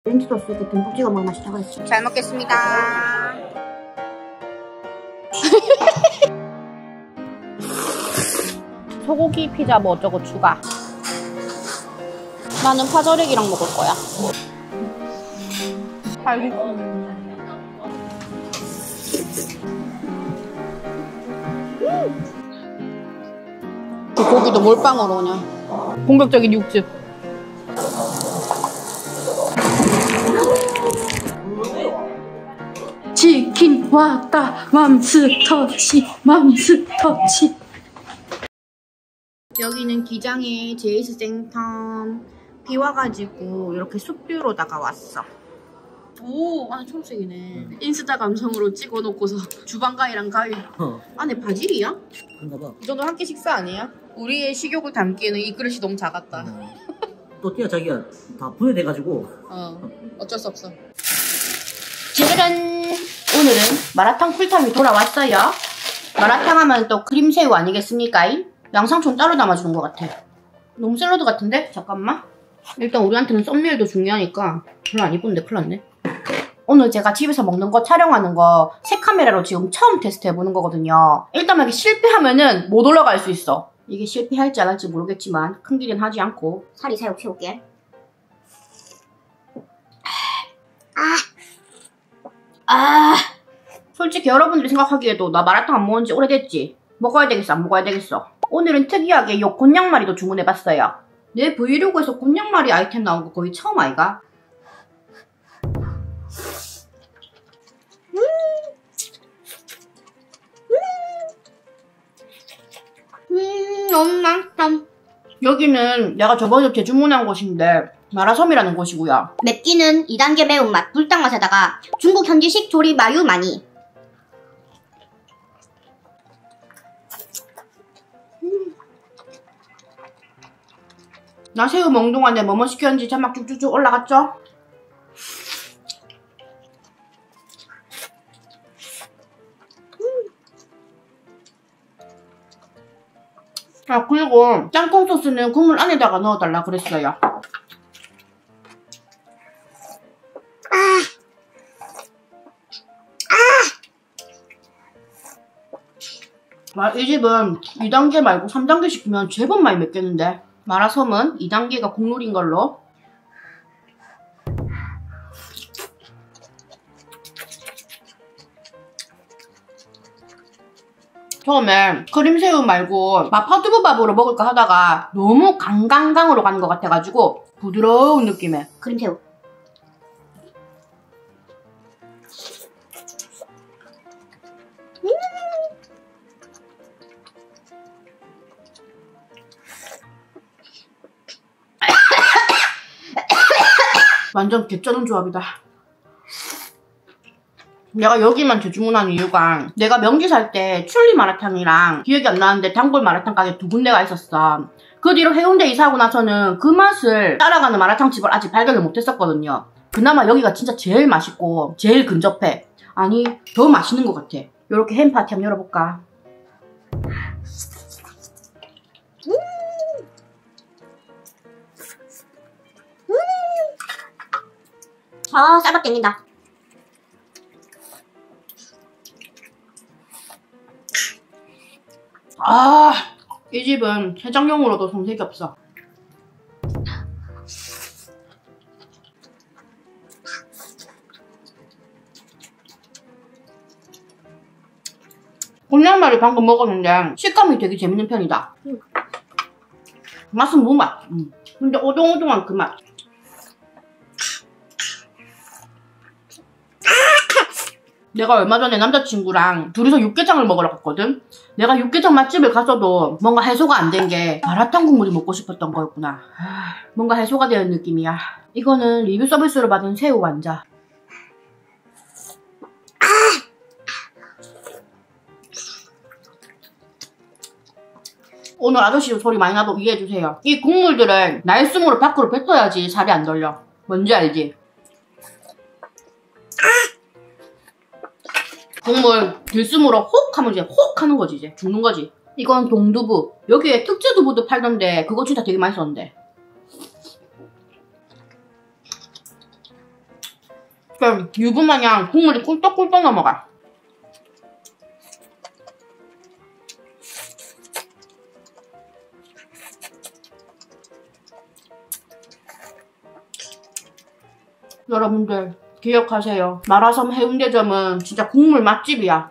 렌치 소스 그 듬뿍 찍어 먹으면 맛있다고 했지. 잘 먹겠습니다. 소고기 피자 뭐 어쩌고 추가. 나는 파절이랑 먹을 거야. 그 고기도 몰빵으로 그냥. 본격적인 육즙. 치킨 왔다. 맘스터치 맘스터치. 여기는 기장의 제이스 생텀. 비 와가지고 이렇게 숲뷰로다가 왔어. 오, 안에 초록색이네. 인스타 감성으로 찍어놓고서 주방가위랑 가위. 안에 바질이야? 그런가봐. 이 정도 한 끼 식사 아니야? 우리의 식욕을 담기에는 이 그릇이 너무 작았다. 또 띠가 자기가 다 분해돼가지고. 어쩔 수 없어. 짜잔! 오늘은 마라탕 쿨타임이 돌아왔어요. 마라탕 하면 또 크림새우 아니겠습니까? 양상추는 따로 담아주는 것 같아. 너무 샐러드 같은데? 잠깐만. 일단 우리한테는 썸네일도 중요하니까 별로 안 이쁜데 큰일 났네. 오늘 제가 집에서 먹는 거 촬영하는 거 새 카메라로 지금 처음 테스트해보는 거거든요. 일단 만약에 실패하면은 못 올라갈 수 있어. 이게 실패할지 안 할지 모르겠지만 큰 기대는 하지 않고 살이 살짝 채울게. 솔직히 여러분들이 생각하기에도 나 마라탕 안 먹은 지 오래됐지? 먹어야 되겠어 안 먹어야 되겠어? 오늘은 특이하게 요 곤약말이도 주문해봤어요. 내 브이로그에서 곤약말이 아이템 나온 거 거의 처음 아이가? 너무 맛있다. 여기는 내가 저번에 재주문한 곳인데 마라섬이라는 곳이고요. 맵기는 2단계 매운맛, 불닭 맛에다가 중국 현지식 조리 마요 많이. 나 새우 먹는 동안에 뭐뭐 시켰는지 자막 쭉쭉쭉 올라갔죠? 아, 그리고 짬뽕 소스는 국물 안에다가 넣어달라 그랬어요. 이 집은 2단계 말고 3단계 시키면 제법 많이 맵겠는데. 마라섬은 2단계가 국물인 걸로. 처음에 크림새우 말고 마파두부밥으로 먹을까 하다가 너무 강강강으로 가는 것 같아가지고 부드러운 느낌의 크림새우. 완전 개쩌는 조합이다. 내가 여기만 재주문한 이유가 내가 명지 살 때 출리 마라탕이랑 기억이 안 나는데 단골 마라탕 가게 두 군데가 있었어. 그 뒤로 해운대 이사하고 나서는 그 맛을 따라가는 마라탕집을 아직 발견을 못했었거든요. 그나마 여기가 진짜 제일 맛있고 제일 근접해. 아니 더 맛있는 것 같아. 요렇게 햄파티 한번 열어볼까? 쌀밥 땡긴다. 이 집은 해장용으로도 손색이 없어. 곤약말이 방금 먹었는데 식감이 되게 재밌는 편이다. 맛은 무맛. 근데 오동오동한 그 맛. 내가 얼마 전에 남자친구랑 둘이서 육개장을 먹으러 갔거든? 내가 육개장 맛집을 갔어도 뭔가 해소가 안 된 게 마라탕 국물이 먹고 싶었던 거였구나. 뭔가 해소가 되는 느낌이야. 이거는 리뷰 서비스로 받은 새우 완자. 오늘 아저씨 소리 많이 나도 이해해주세요. 이 국물들을 날숨으로 밖으로 뱉어야지 살이 안 돌려. 뭔지 알지? 국물 들숨으로 혹 하면 이제 혹 하는 거지. 이제 죽는 거지. 이건 동두부. 여기에 특제두부도 팔던데 그거 진짜 되게 맛있었는데. 유부마냥 국물이 꿀떡꿀떡 넘어가. 여러분들 기억하세요. 마라섬 해운대점은 진짜 국물 맛집이야.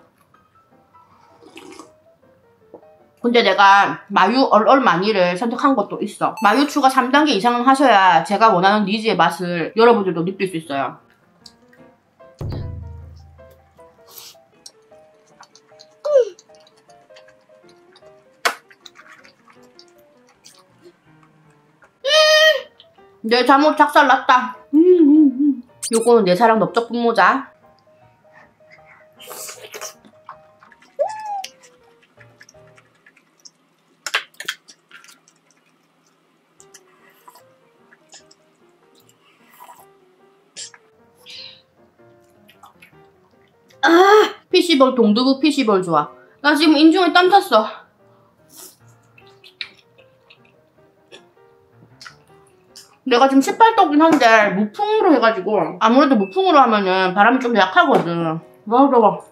근데 내가 마유 얼얼 마니를 선택한 것도 있어. 마유 추가 3단계 이상은 하셔야 제가 원하는 리즈의 맛을 여러분들도 느낄 수 있어요. 내 잠옷 작살났다. 요거는 내 사랑 넓적 분모자. 피시볼 동두부 피시볼 좋아. 나 지금 인중에 땀 찼어. 내가 지금 시팔떡이긴 한데 무풍으로 해가지고 아무래도 무풍으로 하면은 바람이 좀 약하거든. 더워.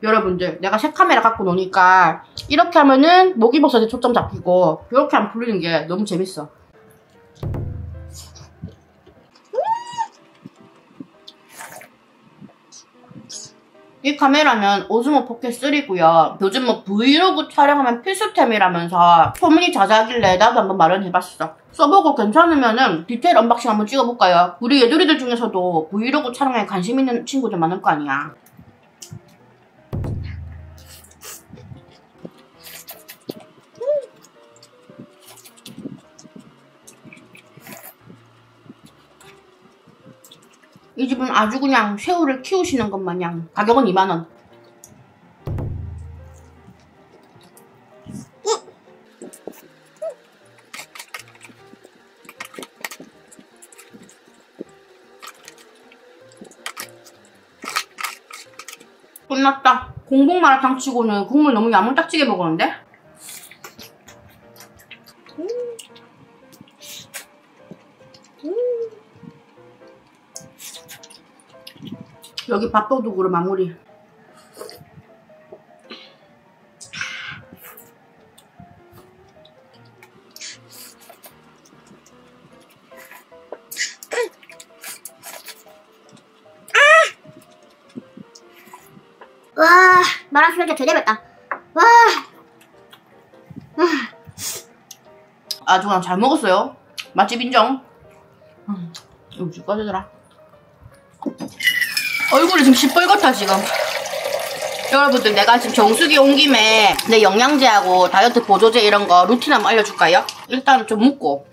여러분들 내가 색 카메라 갖고 노니까 이렇게 하면은 목이버섯에 초점 잡히고 이렇게 하면 풀리는 게 너무 재밌어. 이 카메라는 오즈모 포켓 3고요. 요즘 뭐 브이로그 촬영하면 필수템이라면서 소문이 자자하길래 나도 한번 마련해봤어. 써보고 괜찮으면은 디테일 언박싱 한번 찍어볼까요? 우리 예두리들 중에서도 브이로그 촬영에 관심 있는 친구들 많을 거 아니야. 이 집은 아주 그냥 새우를 키우시는 것 마냥. 가격은 2만원. 끝났다. 공복 마라탕 치고는 국물 너무 야물딱지게 먹었는데? 여기 밥도둑으로 마무리. 와, 마라탕 진짜 제대로 했다. 와. 아주 그냥 잘 먹었어요. 맛집 인정. 이거 좀 꺼지더라. 얼굴이 지금 시뻘겋다 지금. 여러분들 내가 지금 정수기 온 김에 내 영양제하고 다이어트 보조제 이런 거 루틴 한번 알려줄까요? 일단 좀 묻고.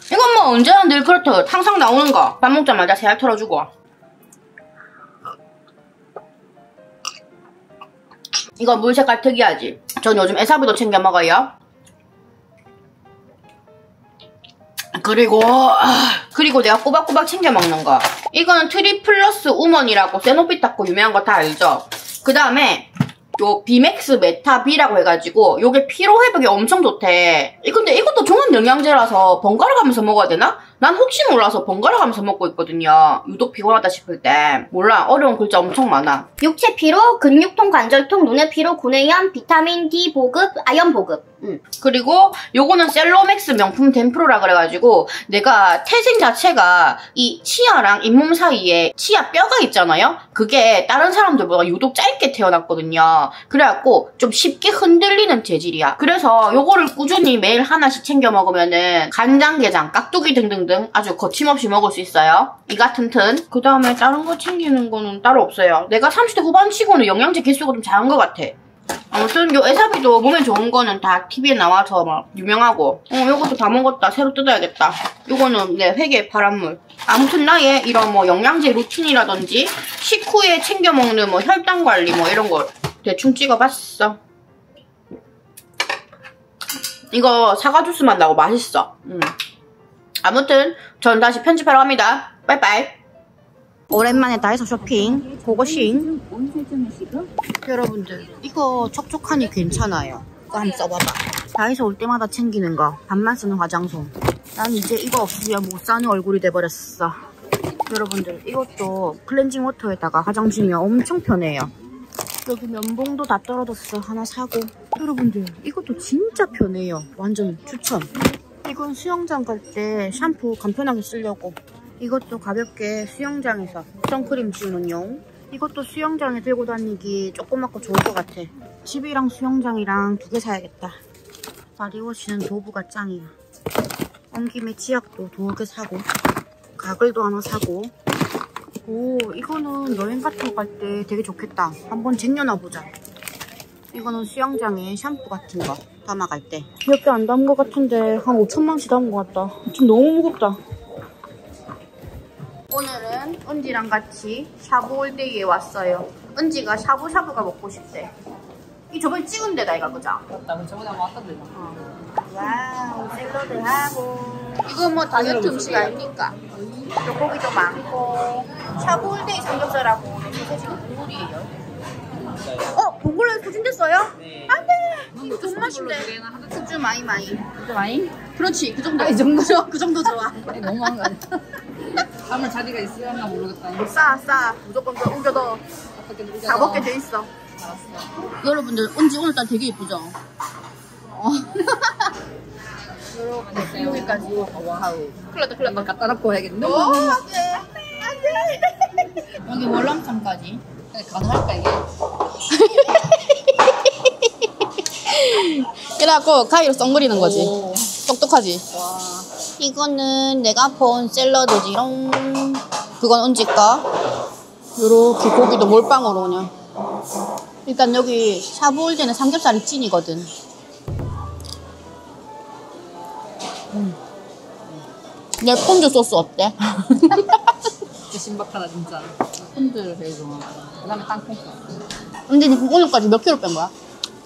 이건 뭐 언제나 늘 그렇듯 항상 나오는 거. 밥 먹자마자 새알 털어주고. 이거 물 색깔 특이하지? 전 요즘 에사비도 챙겨 먹어요. 그리고 내가 꼬박꼬박 챙겨 먹는 거. 이거는 트리플러스 우먼이라고 세노피타코 유명한 거 다 알죠? 그 다음에 요 비맥스 메타비라고 해가지고 요게 피로회복에 엄청 좋대. 근데 이것도 종합 영양제라서 번갈아 가면서 먹어야 되나? 난 혹시 몰라서 번갈아 가면서 먹고 있거든요. 유독 피곤하다 싶을 때. 몰라, 어려운 글자 엄청 많아. 육체 피로, 근육통, 관절통, 눈의 피로, 구내염, 비타민 D 보급, 아연 보급. 그리고 요거는 셀로맥스 명품 덴프로라 그래가지고 내가 태생 자체가 이 치아랑 잇몸 사이에 치아 뼈가 있잖아요? 그게 다른 사람들보다 유독 짧게 태어났거든요. 그래갖고 좀 쉽게 흔들리는 재질이야. 그래서 요거를 꾸준히 매일 하나씩 챙겨 먹으면은 간장게장, 깍두기 등등등 아주 거침없이 먹을 수 있어요. 이가 튼튼. 그 다음에 다른 거 챙기는 거는 따로 없어요. 내가 30대 후반 치고는 영양제 개수가 좀 작은 것 같아. 아무튼 요 에사비도 몸에 좋은 거는 다 TV에 나와서 막 유명하고. 요것도 다 먹었다. 새로 뜯어야겠다. 요거는 내 회계 바람물. 아무튼 나의 이런 뭐 영양제 루틴이라든지 식후에 챙겨 먹는 뭐 혈당 관리 뭐 이런 거 대충 찍어봤어. 이거 사과 주스 맛 나고 맛있어. 아무튼 전 다시 편집하러 갑니다. 빠이빠이. 오랜만에 다이소 쇼핑 고고싱. 여러분들 이거 촉촉하니 괜찮아요. 이거 한번 써봐봐. 다이소 올 때마다 챙기는 거. 밥만 쓰는 화장솜. 난 이제 이거 없으면 못 사는 얼굴이 돼버렸어. 여러분들 이것도 클렌징 워터에다가 화장지면 엄청 편해요. 여기 면봉도 다 떨어졌어. 하나 사고. 여러분들 이것도 진짜 편해요. 완전 추천. 이건 수영장 갈 때 샴푸 간편하게 쓰려고. 이것도 가볍게 수영장에서 선크림 지우는 용. 이것도 수영장에 들고 다니기 조그맣고 좋을 것 같아. 집이랑 수영장이랑 2개 사야겠다. 바디워시는 도브가 짱이야. 온 김에 치약도 2개 사고, 가글도 하나 사고. 오, 이거는 여행 같은 거 갈 때 되게 좋겠다. 한번 쟁여놔보자. 이거는 수영장에 샴푸 같은 거 담아갈 때. 몇 개 안 담은 것 같은데 한 5천만원씩 담은 것 같다. 지금 너무 무겁다. 오늘은 은지랑 같이 샤브올데이에 왔어요. 은지가 샤브샤브가 먹고 싶대. 이 저번에 찍은 데다 이거 그죠? 맞다. 저번에 한번 왔던 데다. 와우, 샐러드하고. 이거 뭐 다이어트 음식 아닙니까? 고기도 많고. 샤브올데이 삼겹살하고 소세지가 국물이에요. 봉골레 소진됐어요? 네. 안 돼! 이거 존맛인데. 소주 많이. 진짜 많이? 그렇지, 그 정도. 이 정도? 그 정도 좋아. 너무 많은 거 아니야? 다음에 자리가 있으려나 모르겠다. 싸. 무조건 더 우겨 넣어. 다 먹게 돼 있어. 알았어. 여러분들, 은지 오늘따라 되게 예쁘죠? 이렇게 여기까지. 와우. 큰일 났다. 갖다 놓고 해야겠네. 안 돼. 여기 월남쌈까지. 가능할까 이게? 이래갖고 가위로 썩그리는 거지. 오. 똑똑하지? 와. 이거는 내가 본 샐러드지롱. 그건 은지 거. 요렇게 고기도 몰빵으로 그냥. 일단 여기 샤브올데는 삼겹살이 찐이거든. 내 폰즈 소스 어때? 진짜 신박하다 진짜. 폰드를 제일 좋아. 그 다음에 땅콩. 근데 오늘까지 몇 킬로 뺀 거야?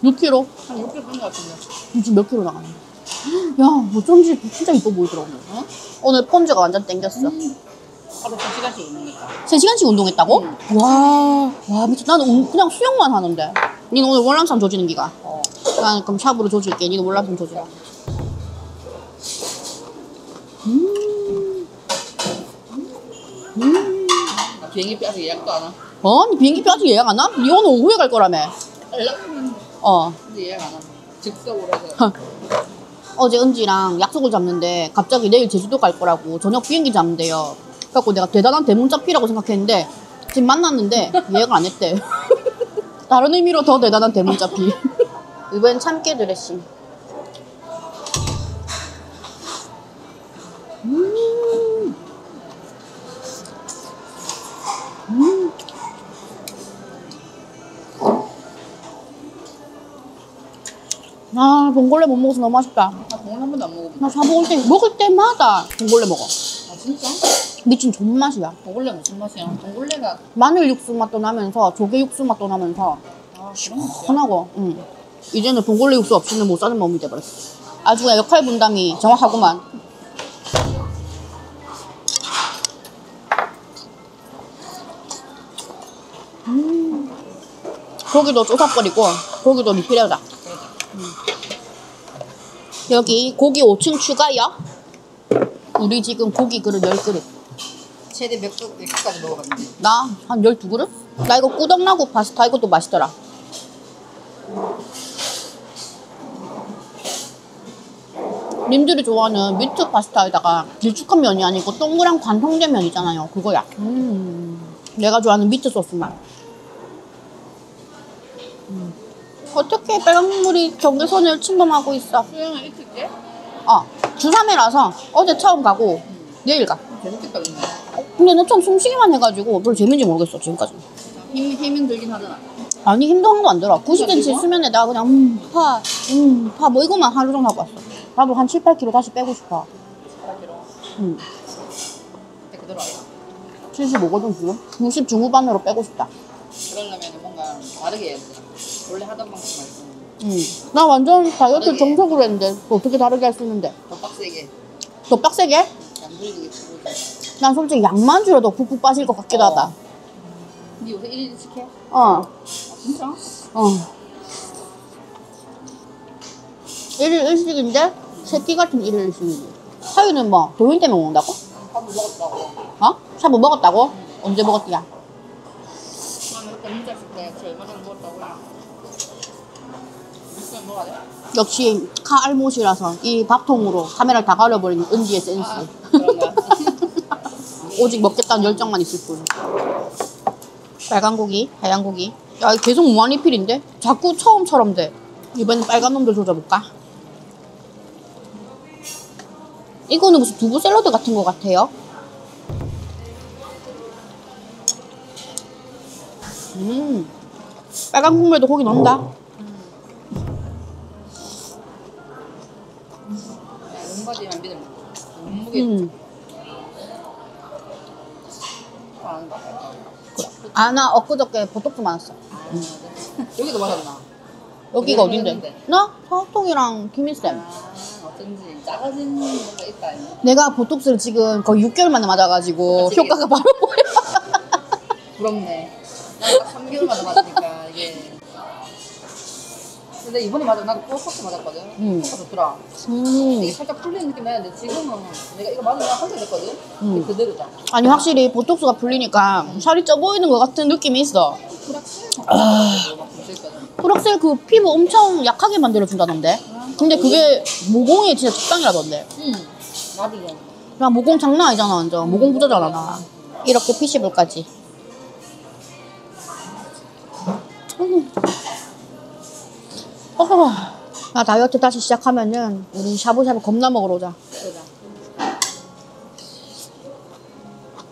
6킬로? 한 6kg 뺀거 같은데. 지금 몇 킬로 나갔네. 야, 어쩐지 진짜 이뻐 보이더라고. 어? 오늘 폰즈가 완전 땡겼어. 하루 2시간씩 운동했다. 3시간씩 운동했다고? 와, 미쳤. 나는 그냥 수영만 하는데. 니는 오늘 월남쌈 조지는 기가. 나는 그럼 샵으로 조질게. 니는 월남쌈 조지라. 나 비행기 아직 예약도 안 와. 니 비행기표 아직 예약 안 와? 니 오늘 오후에 갈 거라며. 연락했는데 근데 예약 안 와. 즉석으로 해서. 어제 은지랑 약속을 잡는데 갑자기 내일 제주도 갈 거라고 저녁 비행기 잡는데요. 그래갖고 내가 대단한 대문짝피라고 생각했는데 지금 만났는데 예약을 안 했대. 다른 의미로 더 대단한 대문짝피. 이번엔 참깨 드레싱. 아, 봉골레 못 먹어서 너무 맛있다. 나 공을 한 번도 안 먹어봤어. 나 먹을 때마다 봉골레 먹어. 아 진짜? 미친 존맛이야. 봉골레 무슨 맛이야? 봉골레가 마늘 육수 맛도 나면서 조개 육수 맛도 나면서 그런 맛이야? 시원하고. 이제는 봉골레 육수 없이는 못 사는 몸이 돼버렸어. 아주 그냥 역할 분담이 정확하구만. 고기도 쪼삭거리고 고기도 리필해자. 여기 고기 5층 추가요. 우리 지금 고기 그릇 10그릇. 최대 몇 개까지 먹어봤는데? 나 한 12그릇? 나 이거 꾸덕나고 파스타 이것도 맛있더라. 님들이 좋아하는 미트 파스타에다가 길쭉한 면이 아니고 동그란 관통된 면 있잖아요. 그거야. 내가 좋아하는 미트 소스 맛. 어떻게 빨간 국물이 경계선을 침범하고 있어? 수영은 일찍 때? 주3회라서 어제 처음 가고 내일 가. 재밌겠다 근데. 근데 나 참 숨쉬기만 해가지고 별로 재밌는지 모르겠어 지금까지. 힘은 들긴 하잖아. 아니 힘도 한도 안 들어. 90cm 수면에다가 그냥 파 뭐 이거만 하루 종일 하고 왔어. 나도 한 7, 8kg 다시 빼고 싶어. 8kg. 그때 그대로 알아. 75거든 지금. 60 중후반으로 빼고 싶다. 그러려면 뭔가 다르게 해야 돼. 원래 하던 방식 말고 나 완전 다이어트 다르게. 정석으로 했는데 어떻게 다르게 할 수 있는데. 더 빡세게 더 빡세게? 양들이게 치고. 난 솔직히 양만 줄여도 푹푹 빠질 것 같기도 하다. 근데 요새 1일씩 해? 진짜? 1일 1식인데 새끼 같은 1일 1식이지. 사유는 뭐 도인 때문에 먹는다고? 하도 샤브 먹었다고. 어? 샤브 먹었다고? 언제 먹었디야? 나는 그때 문자 있을 때 제일 얼마 전에 먹었다고요. 있으면 먹어야 돼? 역시 칼못이라서 이 밥통으로 카메라를 다 가려버리는 은지의 센스. 그런 거야. 오직 먹겠다는 열정만 있을 뿐. 빨간 고기, 하얀 고기. 야, 계속 무한리필인데? 자꾸 처음처럼 돼. 이번엔 빨간 놈들 조져볼까? 이거는 무슨 두부 샐러드 같은 거 같아요. 빨간 국물에도 고기 넣는다. 야, 눈바지만 믿으면 몸무게 안 가. 아, 나 엊그저께 보톡스 맞았어. 여기도 맞았나? 여기가 어디 어딘데? 맞았는데? 나? 서학동이랑 김일쌤. 어쩐지 작아진 뭔가 있다. 내가 보톡스를 지금 거의 6개월 만에 맞아가지고 솔직히. 효과가 바로 보여. 부럽네. 나는 딱 3개월마다 맞으니까 이게. 근데 이번에 맞아 나도 포커스 맞았거든. 효과 좋더라. 이게 살짝 풀리는 느낌 나는데 지금은 내가 이거 맞으면 한 달 됐거든. 이게 그대로다. 아니 확실히 보톡스가 풀리니까 살이 쪄 보이는 것 같은 느낌이 있어. 프락셀 그 피부 엄청 약하게 만들어준다던데. 근데 그게 모공이 진짜 적당이라던데. 나도 좀. 야, 모공 장난 아니잖아 완전. 모공 부자잖아 나. 이렇게 피시블까지. 나 다이어트 다시 시작하면은 우리 샤브샤브 겁나 먹으러 오자. 그러자.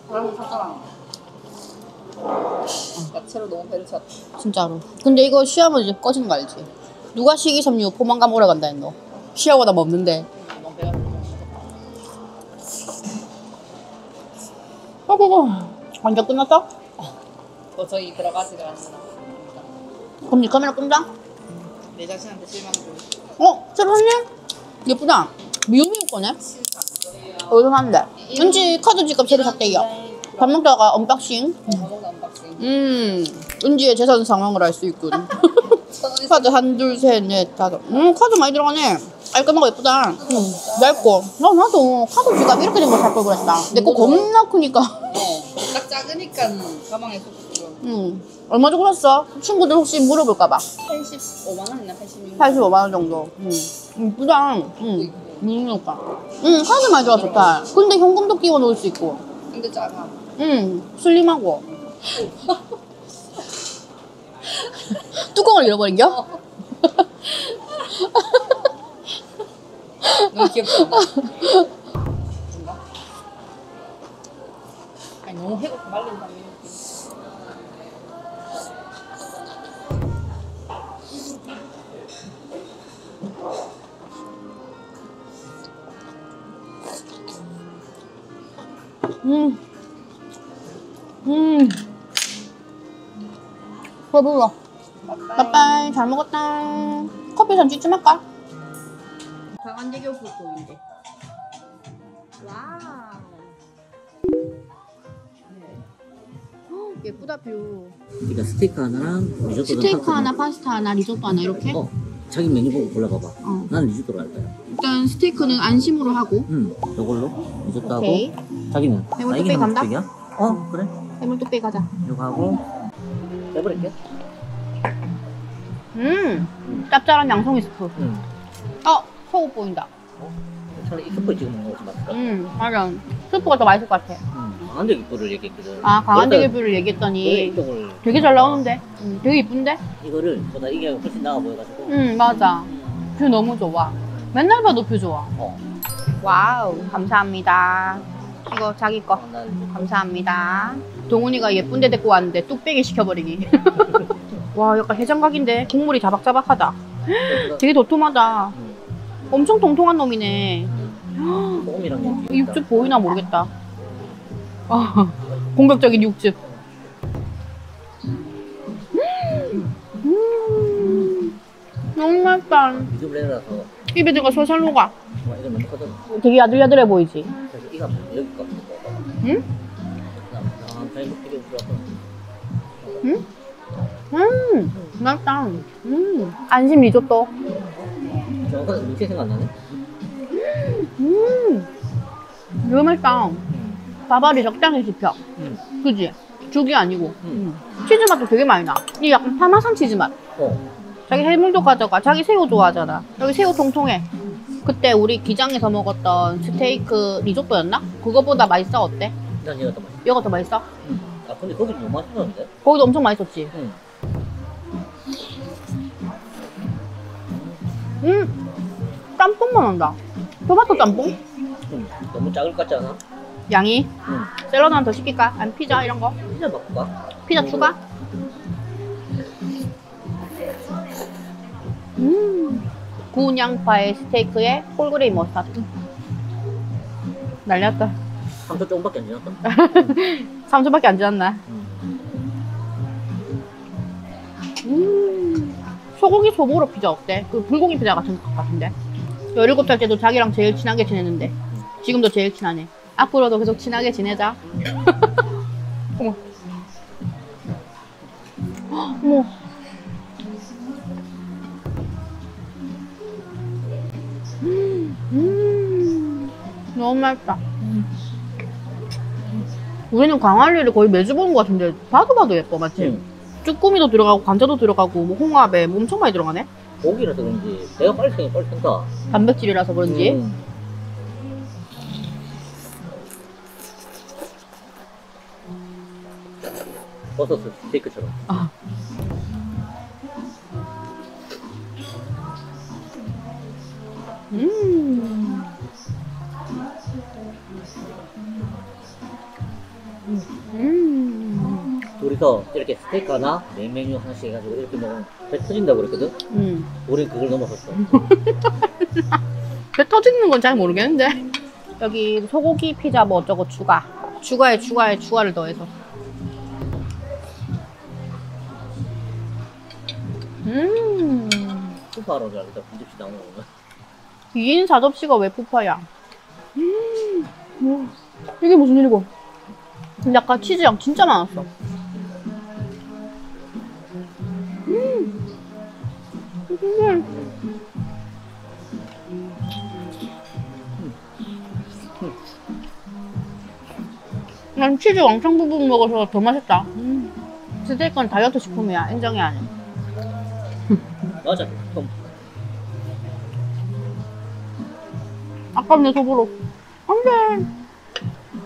사람을 샀잖아. 야채로 너무 배를 쳤다. 진짜로. 근데 이거 쉬하면 이제 꺼지는 거 알지? 누가 식이섬유 포만감 오래 간다 했노? 쉬하고 나 먹는데. 너무 배가 완전 끝났어? 저희 들어가지가 않습니다. 그럼 니 카메라 끈다? 내 자신한테 실망 좀. 새로 샀네? 예쁘다. 미우미우 거네? 어디서 샀는데? 은지 카드 지갑 새로 샀대요. 밥 먹다가 언박싱. 먹는 언박싱. 은지의 재산 상황을 알 수 있군. 카드 한, 둘, 셋, 넷, 다섯. 카드 많이 들어가네. 깔끔하고 예쁘다. 얇고. 나도 카드 지갑 이렇게 된 거 살 걸 그랬다. 내 거 겁나 크니까. 딱 작으니까 가방에 쏙 들어. 얼마 주고 샀어? 친구들 혹시 물어볼까봐. 85만 원이나 86만 원. 85만 원 정도. 이쁘다. 미니까. 카드 많이 들어가 좋다. 근데 현금도 끼워 놓을 수 있고. 근데 작아. 슬림하고. 뚜껑을 잃어버린겨? 너무 귀엽지 않나? 뭔가? 아니 너무 해고 말린 담배 느낌. 배불러. 빠빠이. 잘 먹었다. 커피 잔 찌쯤 할까? 강한대교 불고인데. 와우. 예쁘다 뷰. 그러니까 스테이크 하나랑 리조또 스테이크 하나, 파스타 하나, 리조또 하나 이렇게? 자기 메뉴 보고 골라봐봐. 나는 리조또로 할 거야. 일단 스테이크는 안심으로 하고. 이걸로 리조또 하고. 오케이. 자기는? 해물 이게 뚝배기 간다? 해물뚝배기야? 그래. 해물 뚝배기 가자. 이거 하고 빼버릴게. 짭짤한 양송이 스프. 소금 보인다. 차라리 이 스프에 찍어 먹는 거 훨씬 맛있다. 맞아. 스프가 더 맛있을 것 같아. 강한대 깃불을 얘기했거든. 강한대교뷰를 얘기했더니 이쪽을 되게 잘 나오는데? 되게 이쁜데? 이거를 보다 이게 훨씬 나아 보여가지고. 맞아. 뷰 너무 좋아. 맨날 봐도 뷰 좋아. 와우, 감사합니다. 이거 자기 거. 감사합니다. 동훈이가 예쁜 데 데리고 왔는데 뚝배기 시켜버리기. 와, 약간 해장각인데 국물이 자박자박하다. 되게 도톰하다. 엄청 통통한 놈이네. 소금이랑 이 육즙 보이나 모르겠다. 공격적인 육즙. 너무 맛있다. 미디움 레어라서 입에 들어가 솔솔 녹아. 이거 너무 커져. 되게 야들야들해 보이지? 그래서 이거 여기 거. 응? 잘 먹게 들어서. 맛있다. 안심 리조또. 정확하게 민채 생각 안 나네? 너무 맛있다. 밥알이 적당히 씹혀. 그지? 죽이 아니고. 치즈 맛도 되게 많이 나. 이 약간 파마산 치즈 맛. 자기 해물도 가져가. 자기 새우 좋아하잖아. 여기 새우 통통해. 그때 우리 기장에서 먹었던 스테이크 리조또였나? 그거보다 맛있어? 어때? 난 얘가 더 맛있어. 이거가 더 맛있어? 아 근데 거기 너무 맛있었는데? 거기도 엄청 맛있었지? 짬뽕만 한다. 토마토 짬뽕? 너무 작을 것 같지 않아? 양이? 샐러드 하나 더 시킬까? 아니 피자 이런 거? 피자 바꿀까? 피자 추가? 구운 양파에 스테이크에 홀그레이 머스타드. 난리났다. 3초 조금밖에 안 지났다. 3초밖에 안 지났나? 소고기 소보로 피자 어때? 그 불고기 피자 같은 것 같은데? 17살 때도 자기랑 제일 친하게 지냈는데 지금도 제일 친하네. 앞으로도 계속 친하게 지내자. 어머. 어머. 너무 맛있다. 우리는 광안리를 거의 매주 보는 것 같은데 봐도 예뻐, 맞지? 쭈꾸미도 들어가고 감자도 들어가고 뭐 홍합에 뭐 엄청 많이 들어가네? 고기라서 그런지 내가 빨리 생다. 단백질이라서 그런지. 버섯 스테이크처럼. 아. 둘이서 이렇게 스테이크 하나, 메인 메뉴 하나씩 해가지고 이렇게 먹으면 배 터진다고 그랬거든? 우린 그걸 넘어섰어. 배 터지는 건 잘 모르겠는데. 여기 소고기 피자 뭐 어쩌고 추가. 추가에 추가를 더해서. 푸파로 줄 알겠다. 분집시 나오는 거면. 2인 4접시가 왜 푸파야? 이게 무슨 일이고? 근데 아까 치즈향 진짜 많았어. 난 치즈 왕창 부분 먹어서 더 맛있다. 스테이크는 다이어트 식품이야. 인정이 안 해. 맞아. 아깝네, 소보로. 안 돼.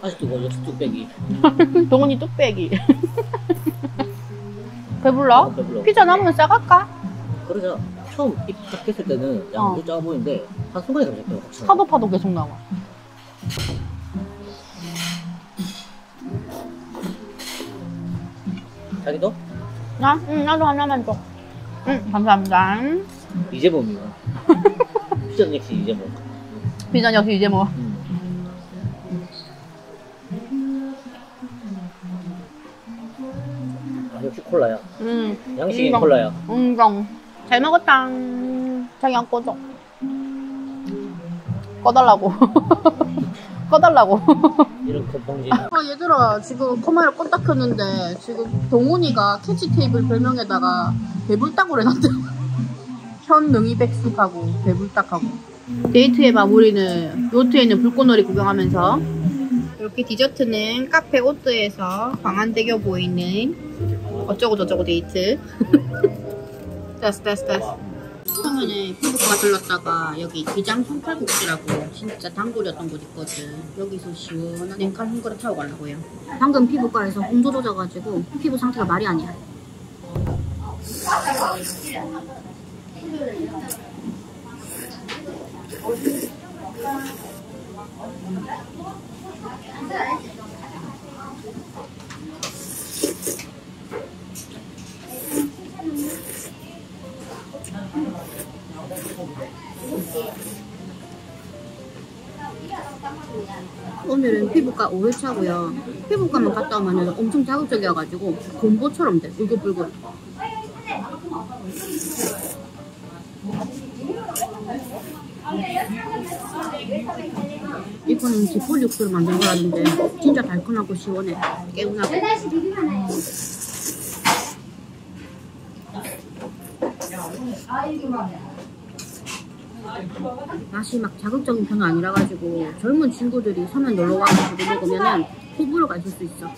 아직도 뭐 역시 뚝배기. 동훈이 뚝배기. 배불러? 배불러. 피자 남으면 싸갈까? 그러자. 처음 입학했을 때는 양도 작아 보이는데 한 순간에 갑자기 확 파도 계속 나와. 자기도? 나? 응, 나도 하나만 줘. 응, 감사합니다. 이재범이요. 피자 역시 이재범. 피자 역시 이제 뭐. 아, 역시 콜라야. 양식이 인정. 콜라야. 인정. 잘 먹었다. 자기 안 꺼줘. 꺼달라고. 꺼달라고. 이런 건방진. 얘들아, 지금 카메라 껐다 켰는데 지금 동훈이가 캐치 테이블 별명에다가 배불딱으로 해놨대. 현능이백숙하고 배불딱하고. 데이트의 마무리는 요트에 있는 불꽃놀이 구경하면서, 이렇게 디저트는 카페 오뜨에서 광안대교 보이는 어쩌고저쩌고 데이트. 됐어. 처음에는 피부과 들렀다가 여기 기장 성칼국수라고 진짜 단골이었던 곳 있거든. 여기서 시원한 냉칼 한 그릇 타고 가려고요. 방금 피부과에서 홍조 젖어가지고 피부 상태가 말이 아니야. 오늘은 피부과 5회차고요. 피부과만 갔다 오면 엄청 자극적이어가지고 공보처럼 돼. 울긋불긋. 이거는 지폴 육수를 만든 거라는데 진짜 달콤하고 시원해. 개운하고. 맛이 막 자극적인 편은 아니라가지고 젊은 친구들이 서면 놀러와서 주고 먹으면은 호불호가 있을 수 있어.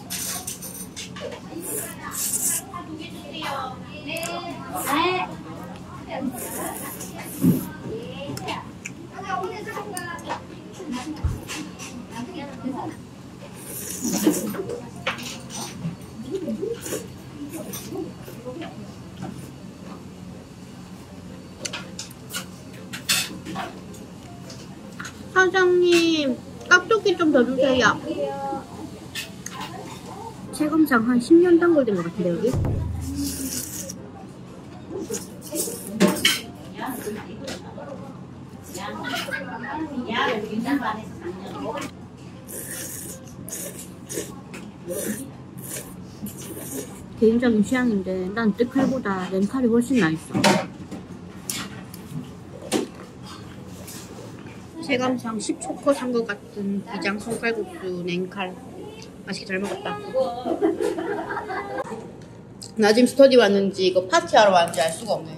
사장님, 깍두기 좀 더 주세요. 체검상 한 10년 단골된 것 같은데 여기? 개인적인 취향인데 난 뜨칼보다 냉칼이 훨씬 맛있어. 체감상 10초커 산 것 같은 비장 손칼국수 냉칼. 맛있게 잘 먹었다. 나 지금 스터디 왔는지 이거 파티하러 왔는지 알 수가 없네.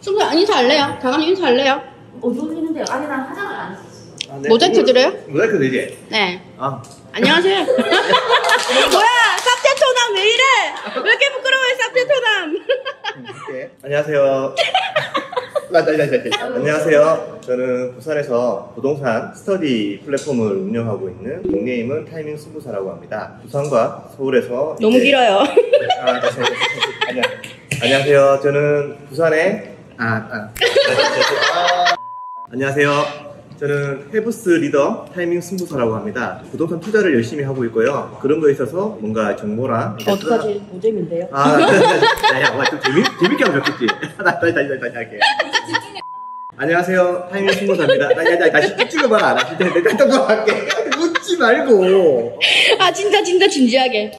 순간 인사할래요? 장관님 인사할래요? 어두워지는데요. 아니 난 화장을 안 했어. 아, 네. 모자이크 드려요? 모자이크 되지? 네. 아. 안녕하세요. 뭐야, 쌉제토남 왜 이래? 왜 이렇게 부끄러워해, 쌉제토남? 네. 안녕하세요. 안녕하세요. 저는 부산에서 부동산 스터디 플랫폼을 운영하고 있는 닉네임은 타이밍 승부사라고 합니다. 부산과 서울에서 너무 길어요. 안녕하세요. 저는 부산에 안녕하세요. 저는 헤브스 리더 타이밍 승부사라고 합니다. 부동산 투자를 열심히 하고 있고요. 그런 거에 있어서 뭔가 정보랑 어떡하지? 노잼인데요? 야, 좀 재밌게 하면 좋겠지. 다시 할게. 안녕하세요. 타이밍 승부사입니다. 다시 찍어봐. 나 진짜 내가 또 할게. 웃지 말고. 아, 진짜 진지하게.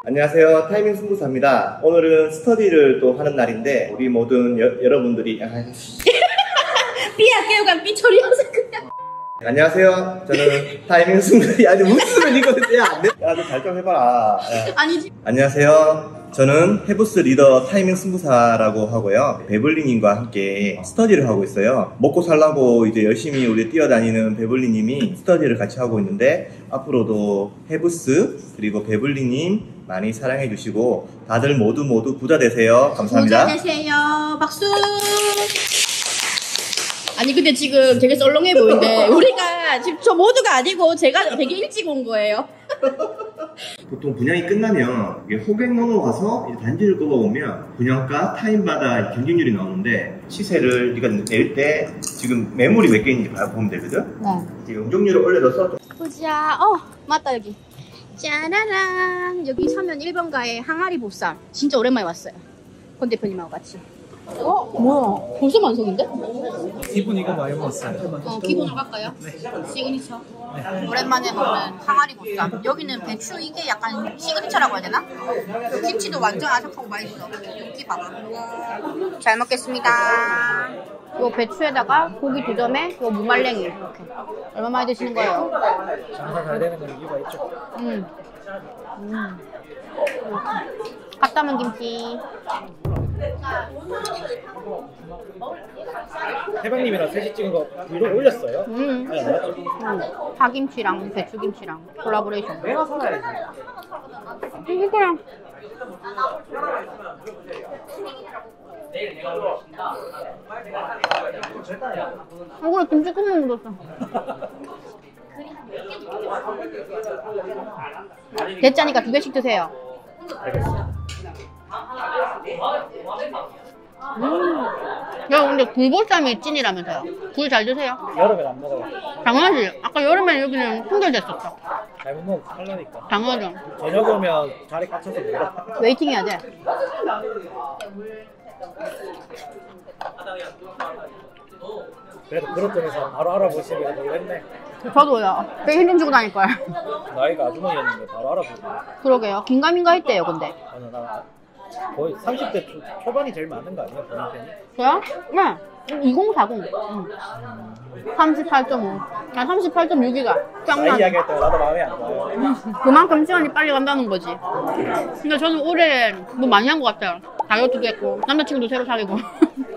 안녕하세요. 타이밍 승부사입니다. 오늘은 스터디를 또 하는 날인데 우리 모든 여러분들이 삐야 깨우간 삐 처리하세요 그냥. 안녕하세요. 저는 타이밍 승부사. 아니 웃으면 이거 야, 너 잘 좀 해봐라. 아니지. 안녕하세요. 저는 헤브스 리더 타이밍 승부사라고 하고요. 베블리님과 함께 스터디를 하고 있어요. 먹고 살라고 이제 열심히 우리 뛰어다니는 베블리님이 스터디를 같이 하고 있는데 앞으로도 헤브스 그리고 베블리님 많이 사랑해 주시고 다들 모두 부자 되세요. 감사합니다. 부자 되세요. 박수. 아니 근데 지금 되게 썰렁해 보이는데 우리가 지금 저 모두가 아니고 제가 되게 일찍 온 거예요. 보통 분양이 끝나면 이게 호객 넘어가서 이제 단지를 꼽아보면 분양가, 타임마다 경쟁률이 나오는데 시세를 네가 낼 때 지금 매물이 몇 개 있는지 보면 되거든? 네. 지금 용적률을 올려줘서 보자. 맞다 여기. 짜라란. 여기 서면 1번가에 항아리 보쌈. 진짜 오랜만에 왔어요. 권 대표님하고 같이. 뭐야? 벌써 완성인데? 기본 이거 많이 먹었어요. 기본으로 갈까요? 네. 시그니처. 네. 오랜만에 먹는 항아리 보쌈. 여기는 배추 이게 약간 시그니처라고 해야 되나? 김치도 완전 아삭하고 맛있어. 여기 봐봐. 잘 먹겠습니다. 요 배추에다가 고기 2점에 요 무말랭이 이렇게. 얼마 많이 드시는 거예요? 장사 잘 되는 건 이유가 있죠. 갓담은 김치. 해방님이랑 셋이 찍은 거 위로 올렸어요? 아니, 안 올렸죠? 파김치랑 배추김치랑 콜라보레이션. 내가 살아야지. 이거야. 그래 김치 국물 묻었어. 대짜니까 2개씩 드세요. 알겠습니다. 야 근데 굴보쌈이 찐이라면서요. 굴 잘 드세요? 여름엔 안 먹어요. 당연하지. 아까 여름에 여기는 품절됐었어. 잘못 먹으면 탈라니까. 당연하죠. 저녁 오면 자리 꽉 차서 먹어. 웨이팅 해야 돼. 그래도 그런 점에서 바로 알아보시니까 놀랬네. 저도요. 꽤 힘좀 주고 다닐 거야. 나이가 아주머니였는데 바로 알아보고. 그러게요. 긴가민가 했대요 근데. 나 거의 30대 초반이 제일 많은 거 아니에요? 본인 편이? 저요? 네. 2040. 38.5. 아 38.6이가. 나이 이야기할 때 나도 마음에 안 들어요. 그만큼 시간이 빨리 간다는 거지. 근데 저는 올해 뭐 많이 한 것 같아요. 다이어트도 했고 남자친구도 새로 사귀고.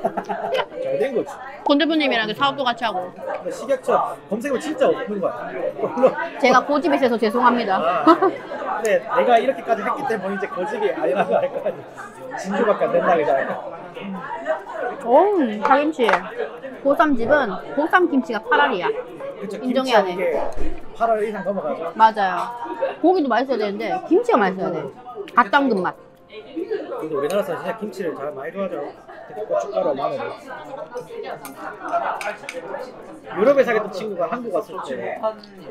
잘 된 거지. 권 대표님이랑 사업도 같이 하고. 근데 식약처 검색어 진짜 없는 거야. 물론. 제가 고집이 세서 죄송합니다. 근데 내가 이렇게까지 했기 때문에 이제 고집이 아니라고 할 거 아니야. 진주밖에 안 된다 그러잖아. 오, 파김치. 보쌈집은 보쌈김치가 8알이야. 그쵸, 인정해야 돼. 김치한 게 8알 이상 넘어가죠. 맞아요. 고기도 맛있어야 되는데 김치가 맛있어야 돼. 갓 담근 맛. 근데 우리나라 사람 진짜 김치를 잘 많이 좋아하죠. 특히 고춧가루, 마늘. 유럽에 살던 친구가 한국 왔을 때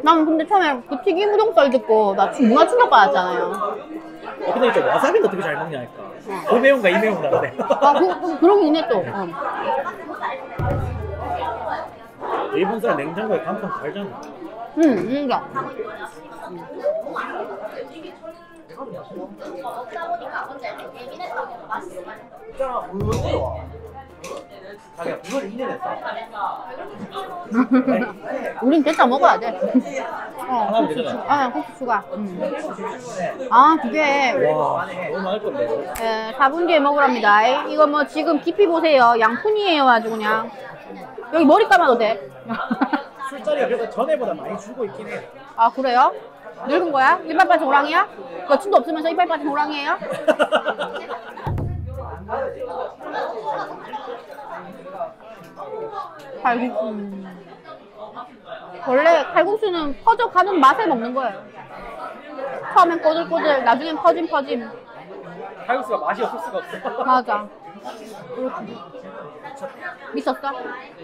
난 근데 처음에 그 튀김 우동살 듣고 나 문화 충격 받았잖아요. 근데 이제 와사비는 어떻게 잘 먹냐니까. 그 매운가 이 매운 다르네. 아, 그러긴 해 또. 일본 사람 냉장고에 간판 달잖아. 인정. 우린 대짜 먹어야 돼. 하나면 되잖아. 아, 국수 추가. 아, 두 개. 와, 너무 많을 건데. 4분 뒤에 먹으랍니다. 이거 뭐 지금 깊이 보세요. 양푼이에요, 아주 그냥. 여기 머리 감아도 돼. 술자리가 그래도 전에보다 많이 줄고 있긴 해. 아, 그래요? 늙은 거야? 이빨 빠진 호랑이야? 여친도 없으면서 이빨 빠진 호랑이에요? 칼국수. 원래 칼국수는 퍼져가는 맛에 먹는 거예요. 처음엔 꼬들꼬들, 나중엔 퍼짐. 칼국수가 맛이 없을 수가 없어. 맞아. 그렇지. 미쳤어?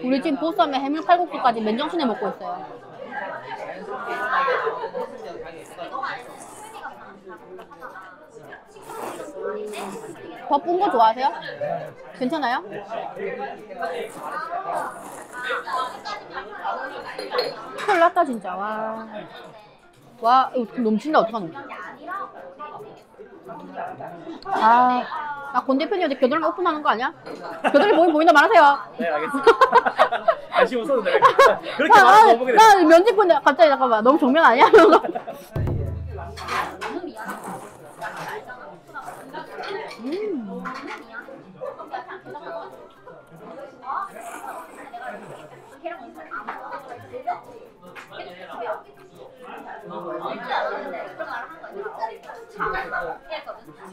우리 지금 보쌈에 해물 칼국수까지 맨정신에 먹고 있어요. 더 쁜 거 좋아하세요? 괜찮아요? 큰일 났다 진짜. 와 이거 넘친다. 어떡하노. 나 권 대표님한테 겨드랑이 오픈하는 거 아니야? 겨드랑이 보인다 말하세요. 네, 알겠습니다. 관심 없어도 내가 그렇게 말하면 못 보게 돼. 나 면직분 갑자기 잠깐만 너무 정면 아니야?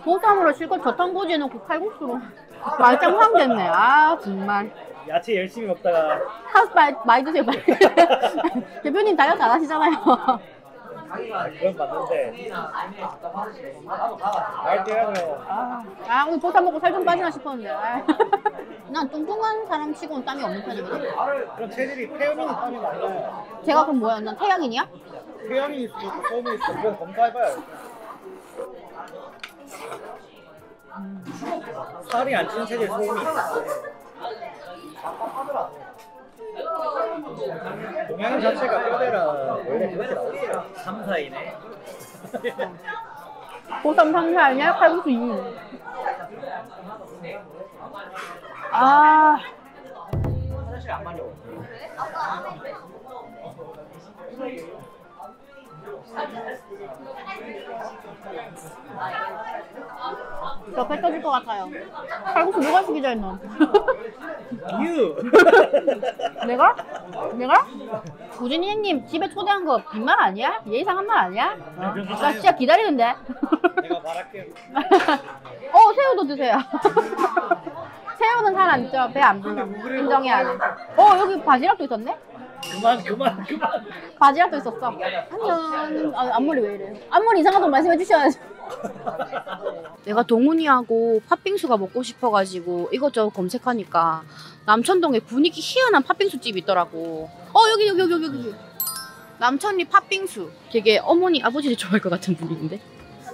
보쌈으로 실컷 저탄고지 해놓고 칼국수로 말짱 황됐네. 아 정말. 야채 열심히 먹다가 하우스 많이 드세요 빨리. 대표님 다이어트 안 하시잖아요. 그건 맞는데 말 때라고요. 오늘 보쌈 먹고 살 좀 빠지나 싶었는데. 난 뚱뚱한 사람 치고는 땀이 없는 편이거든. 그럼 체질이 태연이 땀이 많아요. 제가 그럼 뭐야? 난 태양인이야? 태연이 있고 소음이 있어. 그건 검사해봐요. 살이 안 찌는 체질 소음이 있어. 동양 자체가 뼈대라 원래 그렇게 나왔어요. 3, 4이네. 보쌈 3사 아니야? 칼국수 2. 화장실 안 마려. 저 배 터질 것 같아요. 칼국수 누가 시키자 했노? 유. 내가? 우진이 형님 집에 초대한 거 빈말 아니야? 예의상한 말 아니야? 나 진짜 기다리는데. 내가 말할게요. 새우도 드세요. 새우는 살 안 쪄. 배 안 불러. 인정해야 돼. 여기 바지락도 있었네? 그만. 바지락도 있었어. 안녕. 앞머리 왜 이래? 앞머리 이상하다고 말씀해 주셔야죠. 내가 동훈이하고 팥빙수가 먹고 싶어가지고 이것저것 검색하니까 남천동에 분위기 희한한 팥빙수 집이 있더라고. 여기. 남천리 팥빙수. 되게 어머니 아버지를 좋아할 것 같은 분위기인데.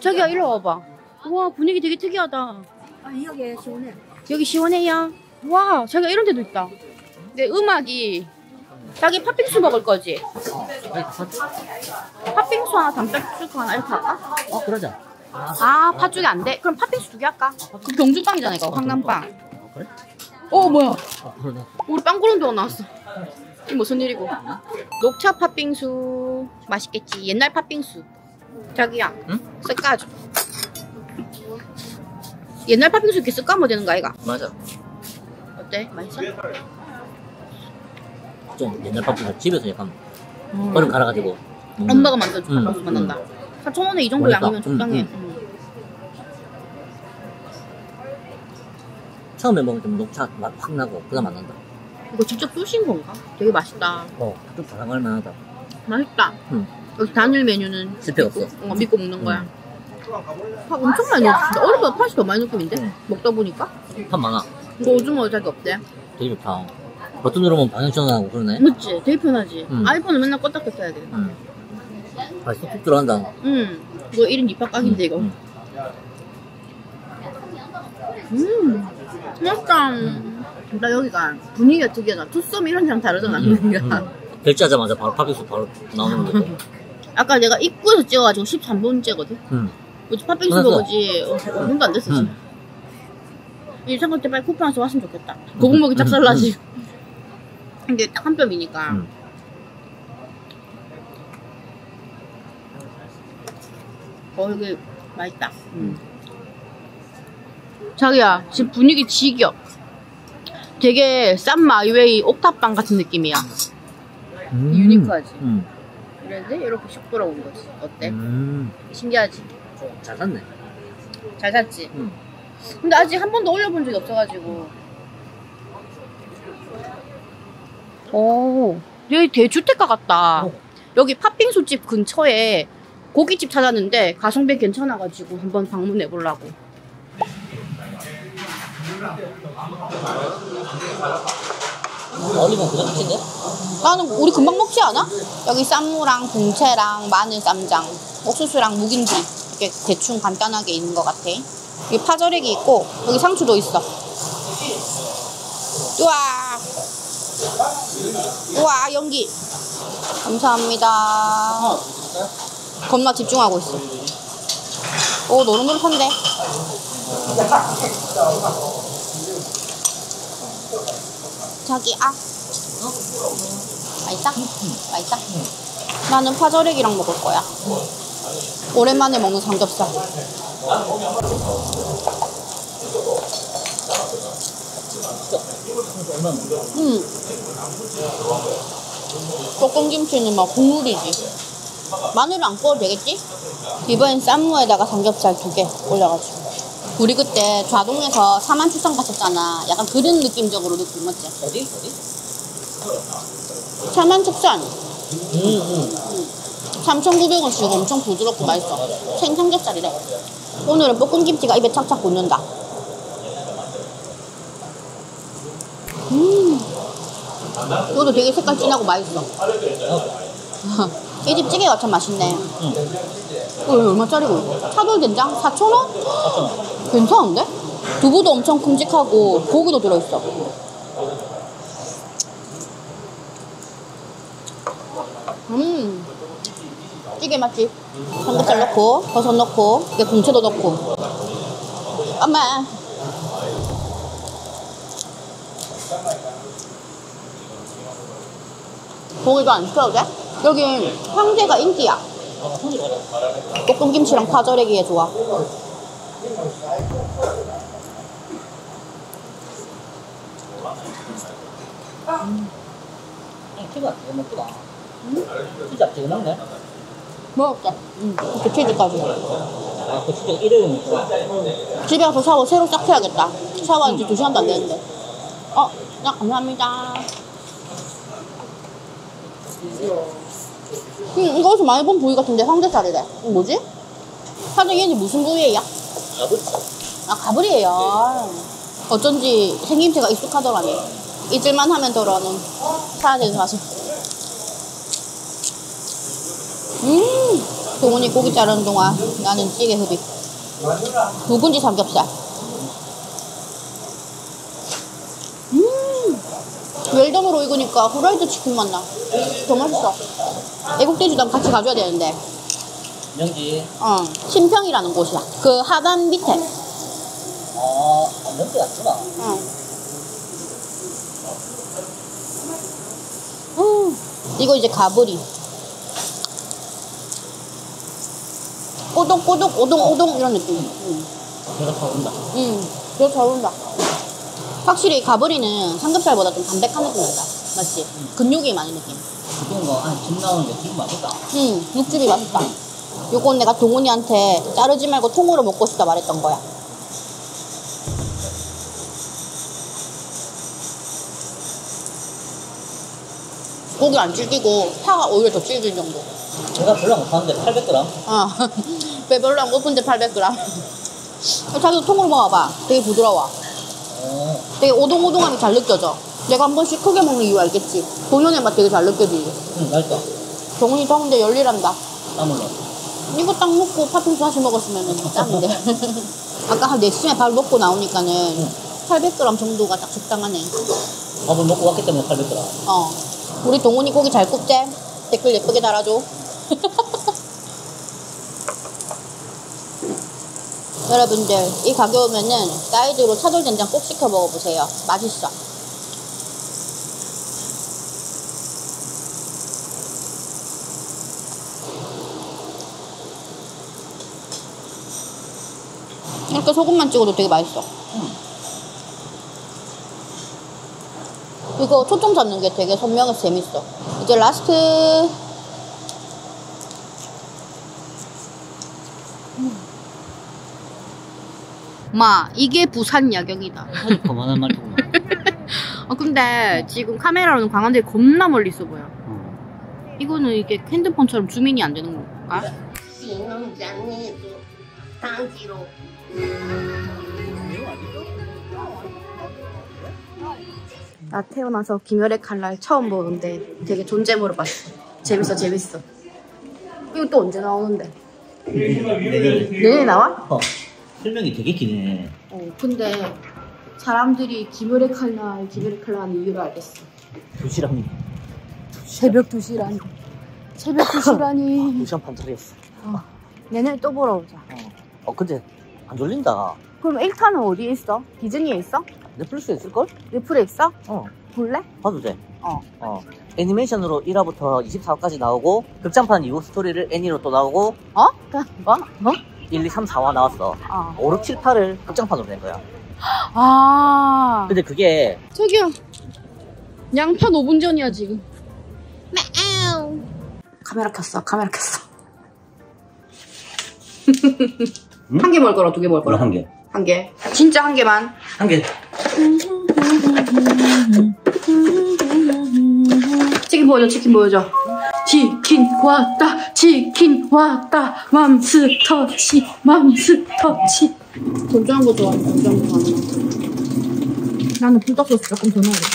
자기야 일로 와봐. 와 분위기 되게 특이하다. 여기 시원해. 여기 시원해요. 와 자기가 이런 데도 있다. 근데 음악이 자기 팥빙수 먹을 거지? 팥빙수 하나, 담백주스 하나 이렇게 할까? 그러자. 팥죽이 안 돼? 그럼 팥빙수 2개 할까? 그 경주빵이잖아 이거, 황남빵. 그래? 뭐야? 그러자. 우리 빵꾸름도 나왔어. 이게 무슨 일이고? 녹차 팥빙수 맛있겠지. 옛날 팥빙수. 자기야, 응? 쓱까줘. 옛날 팥빙수 이렇게 쓱까면 되는 거 아이가? 맞아. 어때? 맛있어? 좀 옛날 밥보다 집에서 약간 얼음 갈아가지고 엄마가 만든 족밥국수 맛난다. 4,000원에 이 정도 맛있다. 양이면 적당해. 처음에 먹으면 좀 녹차 맛 확 나고 그다음 안 난다. 이거 직접 쏘신 건가? 되게 맛있다. 좀 자랑할 만하다. 맛있다. 응. 여기 단일 메뉴는 실패 없어. 믿고 먹는 거야. 밥 엄청 많이 넣었어. 진짜 어른보다 팥이 더 많이 느낌인데? 응. 먹다 보니까? 밥 많아. 이거 오징어 자기 없대. 되게 좋다. 버튼 누르면 방향 전환하고 그러네. 맞지? 되게 편하지? 응. 아이폰은 맨날 껐다 켰다 해야 돼. 맛있어. 툭 들어간다. 이거 1인 2박 각인데 이거. 맛있다. 나 여기가 분위기가 특이하다. 투썸 이런 데랑 다르잖아. 분위기가. 결제하자마자 바로 팥빙수 바로 나오는 거고. 아까 내가 입구에서 찍어가지고 13번째거든? 뭐지 팥빙수 끝났어. 먹었지 5분도 안 됐어 지금. 이 생각 때 빨리 쿠팡에서 왔으면 좋겠다. 고국 먹이 짝살나지. 근데 딱 한 뼘이니까. 이게 맛있다. 자기야 지금 분위기 지겨. 되게 싼 마이웨이 옥탑방 같은 느낌이야. 유니크하지? 그런데 이렇게 슉 돌아온 거지. 어때? 신기하지? 잘 샀네. 잘 샀지? 근데 아직 한 번도 올려본 적이 없어가지고. 오, 여기 대주택가 같다. 여기 팥빙수집 근처에 고깃집 찾았는데 가성비 괜찮아가지고 한번 방문해보려고. 얼리면 그냥 끝인데? 나는 우리 금방 먹지 않아? 여기 쌈무랑 동채랑 마늘 쌈장, 옥수수랑 묵인지 이렇게 대충 간단하게 있는 것 같아. 여기 파절액이 있고 여기 상추도 있어. 우와, 우와 연기. 감사합니다. 겁나 집중하고 있어. 오 노릇노릇한데. 자기야. 맛있다? 맛있다? 나는 파절액이랑 먹을 거야. 오랜만에 먹는 삼겹살. 볶음김치는 막 국물이지. 마늘을 안 구워도 되겠지? 이번엔 쌈무에다가 삼겹살 2개 올려가지고. 우리 그때 좌동에서 사만추상 갔었잖아. 약간 그런 느낌적으로 느낌 맞지? 어디? 사만축산. 3,900원 주고 엄청 부드럽고 맛있어. 생삼겹살이래. 오늘은 볶음김치가 입에 착착 붙는다. 이것도 되게 색깔 진하고 맛있어. 이 집 찌개가 참 맛있네. 이거 얼마짜리고? 차돌된장 4,000원? 괜찮은데? 두부도 엄청 큼직하고 고기도 들어있어. 찌개 맛집. 삼겹살 넣고 버섯 넣고 이게 공채도 넣고. 엄마 고기도 안 시켜도 돼? 여기 황제가 인기야. 볶음김치랑 파절애기에 좋아. 치즈가 되게 먹구나. 치즈가 되게 먹네. 먹을게. 이렇게 치즈까지. 그 치즈가 일요일에 먹구나. 집에 가서 샤워 새로 싹 해야겠다. 샤워한 지 2시간도 안 됐는데. 감사합니다. 이거 어디서 많이 본 부위 같은데 황제살이래. 이거 뭐지? 사장님 얘는 무슨 부위예요? 가불? 가불이에요. 어쩐지 생김새가 익숙하더라니. 잊을만 하면 더러는 사라지는 맛이. 동훈이 고기 자르는 동안 나는 찌개 흡입. 묵은지 삼겹살. 웰던으로 익으니까 후라이드 치킨 맛나. 더 맛있어. 애국돼지도 같이 가져야 되는데. 명지. 신평이라는 곳이야. 그 하단 밑에. 명지 같구나. 이거 이제 가브리. 오동 오동 오동 오동 이런 느낌. 배가 차 온다. 배가 잘 온다. 확실히 가브리는 삼겹살보다 좀 담백한 느낌 난다. 맞지? 근육이 많은 느낌. 이건 거, 집 나오는 게 지금 맛있다. 육즙이 맛있다. 요건 내가 동훈이한테 자르지 말고 통으로 먹고 싶다 말했던 거야. 고기 안 질기고 파가 오히려 더 질긴 정도. 내가 별로 안 못하는데 800g? 배 별로 안 고픈데 800g. 자기도 통으로 먹어봐. 되게 부드러워. 되게 오동오동하게 잘 느껴져. 내가 한 번씩 크게 먹는 이유 알겠지? 본연의 맛 되게 잘 느껴지지? 응, 맛있다. 동훈이 더운데 열일한다. 땀 흘러. 이거 딱 먹고 팥빙수 다시 먹었으면 짱인데. 아까 한 4시에 밥 먹고 나오니까는 800g 정도가 딱 적당하네. 밥을 먹고 왔기 때문에 800g. 우리 동훈이 고기 잘 굽지? 댓글 예쁘게 달아줘. 여러분들 이 가격이면은 사이드로 차돌된장 꼭 시켜 먹어보세요. 맛있어. 이렇게 소금만 찍어도 되게 맛있어. 이거 초점 잡는 게 되게 선명해서 재밌어. 이제 라스트. 마, 이게 부산 야경이다. 그만한 말투구나. 근데 지금 카메라로는 광안대에 겁나 멀리 있어 보여. 이거는 이게 핸드폰처럼 줌인이 안 되는 건가? 나 태어나서 김열의 칼날 처음 보는데 되게 존재물을 봤어. 재밌어. 이거 또 언제 나오는데? 내년에 나와? 설명이 되게 기네. 근데 사람들이 김열의 칼날 하는 이유를 알겠어. 2시라니. 새벽 2시라니. 새벽 2시라니. 2시간 반짜리였어. 내년에 또 보러 오자. 근데 안 졸린다. 그럼 1탄은 어디에 있어? 디즈니에 있어? 넷플릭스에 있을걸? 넷플에 있어? 어. 볼래? 봐도 돼. 어. 애니메이션으로 1화부터 24화까지 나오고, 극장판 이후 스토리를 애니로 또 나오고, 뭐? 1, 2, 3, 4화 나왔어. 5, 6, 7, 8을 극장판으로 낸 거야. 근데 그게 저기요. 양판 5분 전이야 지금. 카메라 켰어. 한 개 먹을 거랑 2개 먹을 거랑? 한 개. 한 개. 진짜 한 개만. 한 개. 치킨 보여줘. 치킨 왔다. 맘스터치. 건조한 거 좋아해. 나는 불닭소스 조금 더 넣어야겠다.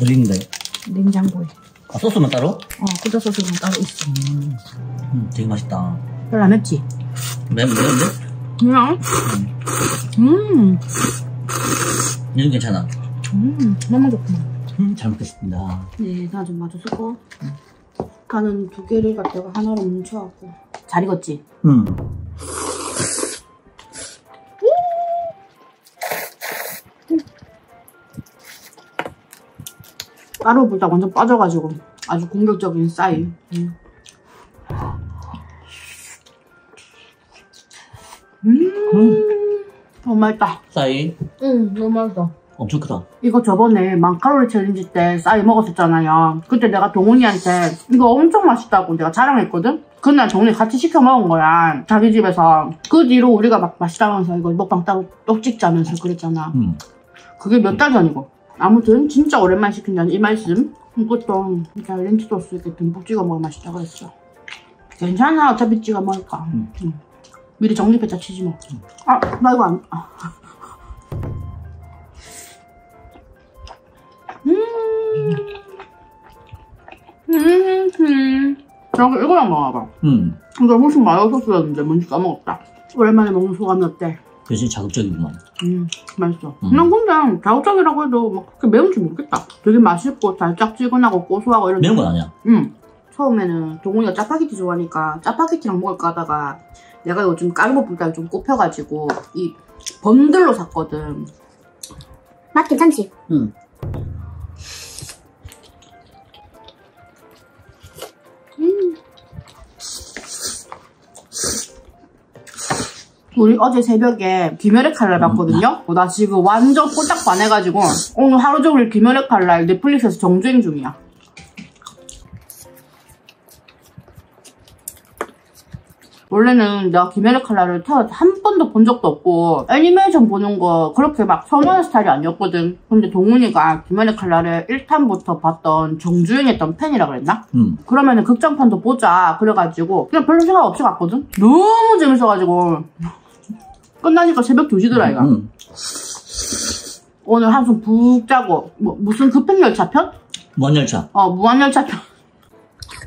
어디 있는데? 냉장고에. 소스만 따로? 불닭소스는 따로 있어. 되게 맛있다. 별로 안 맵지? 매운데? 그냥? 이건 괜찮아. 너무 좋구나. 잘 먹겠습니다. 네, 나 좀 마저 쓰고. 나는 2개를 갖다가 하나로 뭉쳐갖고. 잘 익었지? 가루보다 완전 빠져가지고 아주 공격적인 싸이. 너무 맛있다. 싸이? 너무 맛있어. 엄청 크다. 이거 저번에 만칼로리 챌린지 때 싸이 먹었었잖아요. 그때 내가 동훈이한테 이거 엄청 맛있다고 내가 자랑했거든? 그날 동훈이 같이 시켜 먹은 거야. 자기 집에서. 그 뒤로 우리가 막 맛있다면서 이거 먹방 따로 떡 찍자면서 그랬잖아. 그게 몇 달 전이고. 아무튼 진짜 오랜만에 시킨다는 이 말씀. 이것도 진짜 렌치 소스 이렇게 듬뿍 찍어 먹으면 맛있다고 했어. 괜찮아. 어차피 찍어 먹을까. 미리 정립했자 치지 뭐. 나 이거 안... 저기 이거랑 먹어봐. 이거 훨씬 마요 소스였는데 뭔지 까먹었다. 오랜만에 먹는 소감이 어때? 굉장히 자극적이구만. 맛있어. 난 근데 자극적이라고 해도 막 그렇게 매운지 모르겠다. 되게 맛있고 달짝지근하고 고소하고 이런. 매운 건 아니야. 처음에는 동훈이가 짜파게티 좋아하니까 짜파게티랑 먹을까 하다가 내가 요즘 까르보불닭이 좀 꼽혀가지고 이 번들로 샀거든. 맛 괜찮지? 우리 어제 새벽에 귀멸의 칼날 봤거든요? 나 지금 완전 꼴딱 반해가지고 오늘 하루 종일 귀멸의 칼날 넷플릭스에서 정주행 중이야. 원래는 내가 귀멸의 칼날을 태어나서 한 번도 본 적도 없고 애니메이션 보는 거 그렇게 막 선호하는 스타일이 아니었거든. 근데 동훈이가 귀멸의 칼날을 1탄부터 봤던 정주행했던 팬이라 그랬나? 그러면은 극장판도 보자 그래가지고 그냥 별로 생각 없이 갔거든? 너무 재밌어가지고 끝나니까 새벽 2시더라 이가. 오늘 한숨 푹 자고 무슨 급행열차 편? 무한열차. 무한열차 편.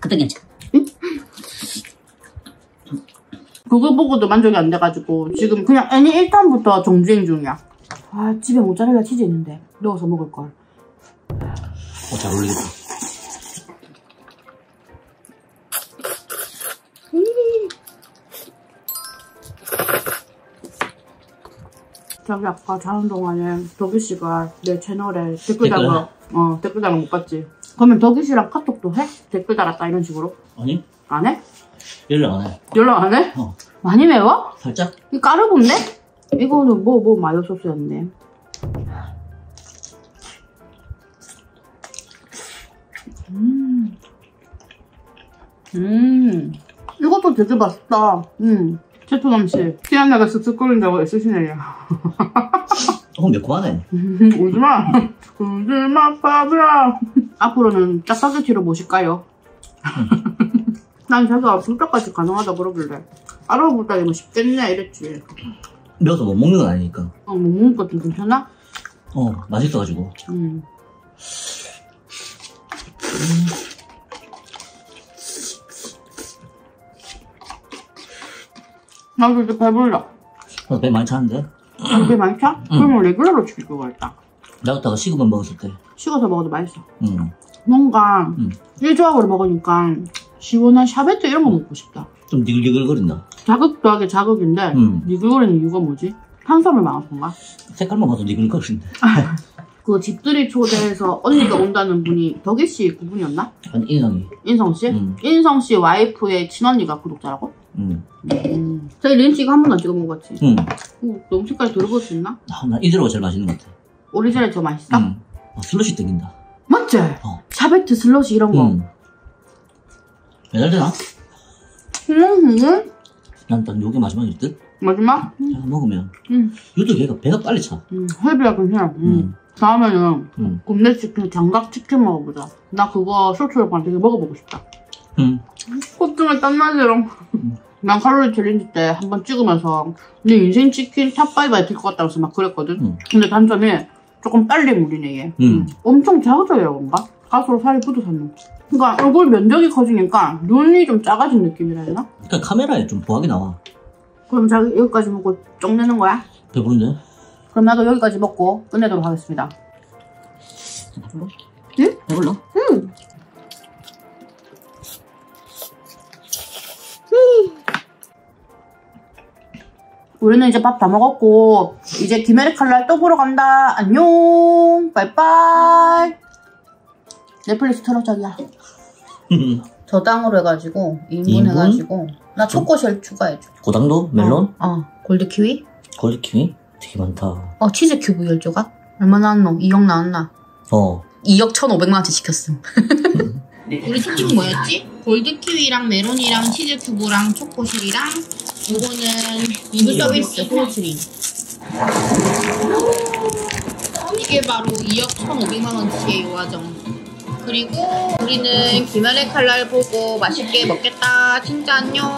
급행열차. 그거 보고도 만족이 안 돼가지고 지금 그냥 애니 1탄부터 정주행 중이야. 아 집에 모짜렐라 치즈 있는데 넣어서 먹을걸. 잘 어울리겠다. 자기 아까 자는 동안에 덕이씨가 내 채널에 댓글 달아. 댓글 달아 못 봤지? 그러면 덕이씨랑 카톡도 해? 댓글 달았다 이런 식으로? 아니? 안 해? 연락 안 해. 연락 안 해? 많이 매워? 살짝? 이 까르본데? 이거는 뭐 마요 소스였네. 이것도 되게 맛있다. 제토남씨 티안나가 쓱쓱 끓인다고 애쓰시네요. 매콤하네. 오지마. 오지마 바보야. 앞으로는 짜파게티로 모실까요? 난 자기가 불닭까지 가능하다 그러길래 알아보다니 뭐 쉽겠네 이랬지. 매워서 못 먹는 건 아니니까. 못 먹을 것도 괜찮아? 맛있어가지고. 나도 이제 배불러. 배 많이 차는데? 배 많이 차? 그러면 레귤러로 시킬 거가 있다. 나 그때가 식으면 먹었을 때. 식어서 먹어도 맛있어. 뭔가 일조합으로 먹으니까 시원한 샤베트 이런 거 먹고 싶다. 좀 니글니글거린다. 자극도 하게 자극인데 니글거리는 이유가 뭐지? 탄수화물 많아서인가? 색깔만 봐도 니글거린데. 그 집들이 초대해서 언니가 온다는 분이 덕이씨 그분이었나? 아니 인성이. 인성씨? 인성씨 와이프의 친언니가 구독자라고? 저희 렌치 이거 한 번도 안 찍어 먹어봤지? 너무 색깔이 덜 보일 수 있나? 난 이대로가 제일 맛있는 것 같아. 오리지널이 더 맛있어? 슬러시 땡긴다. 맞지? 샤베트 슬러시 이런 거. 매달 되나? 난 요게 마지막일 듯? 마지막? 내가 먹으면 요도 걔가 배가 빨리 차. 헤비야 괜찮아. 다음에는 굽네치킨 장각치킨 먹어보자. 나 그거 쇼츠로만 되게 먹어보고 싶다. 콧등에 땀나지롱. 난 칼로리 챌린지 때 한번 찍으면서 내 인생 치킨 탑5에 들 것 같다면서 막 그랬거든. 근데 단점이 조금 빨리 물리네 얘. 엄청 작아져요 뭔가? 가스로 살이 붙어서. 그러니까 얼굴 면적이 커지니까 눈이 좀 작아진 느낌이라 해야 되나? 그러니까 카메라에 좀 부하게 나와. 그럼 자기 여기까지 먹고 쪽 내는 거야? 배부른데? 그럼 나도 여기까지 먹고 끝내도록 하겠습니다. 배불러? 응? 배불러? 응. 우리는 이제 밥 다 먹었고 이제 귀멸의 칼날 또 보러 간다. 안녕. 빠이빠이. 넷플릭스 틀어 자기야. 저당으로 해가지고 2인분 해가지고 나 초코쉘 추가해줘. 고당도? 멜론? 골드키위? 골드키위? 되게 많다. 치즈 큐브 10조각? 얼마 나왔노? 2억 나왔나? 2억 1,500만원치 시켰음. 우리 토핑 뭐였지? 골드키위랑 메론이랑 치즈 큐브랑 초코쉘이랑 이거는 리브 서비스 후르츠링. 이게 바로 2억 1,500만원치의 요화정. 그리고 우리는 귀멸의 칼날 보고 맛있게 먹겠다. 진짜 안녕.